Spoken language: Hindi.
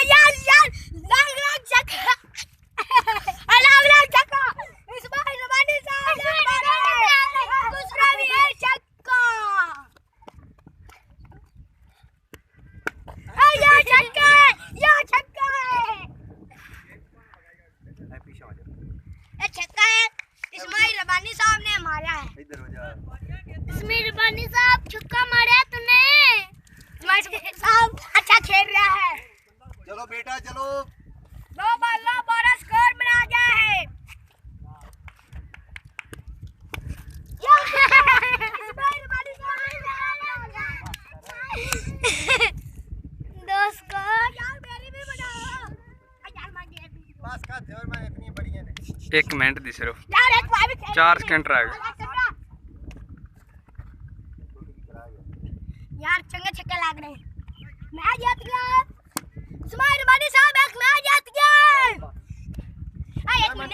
यार यार लाग लाग चक्का लाग लाग चक्का इस बार रबानी साहब दूसरा भी है चक्का। यार चक्का है यार छक्का है ये छक्का है। इस्माइल रबानी साहब ने मारा है। इधर हो जा। इस्माइल रबानी साहब छक्का मारा तूने। इस्माइल साहब अच्छा खेल रहा है। चलो बेटा चलो। लो बड़ा स्कोर बना गया है। इस्माइल रबानी दो स्कोर यार मेरी भी बनाओ यार मांगे बस का जोर में इतनी बढ़िया ने 1 मिनट दी सिर्फ यार एक बार भी 4 सेकंड रह गए यार चंगे छक्के लग रहे हैं।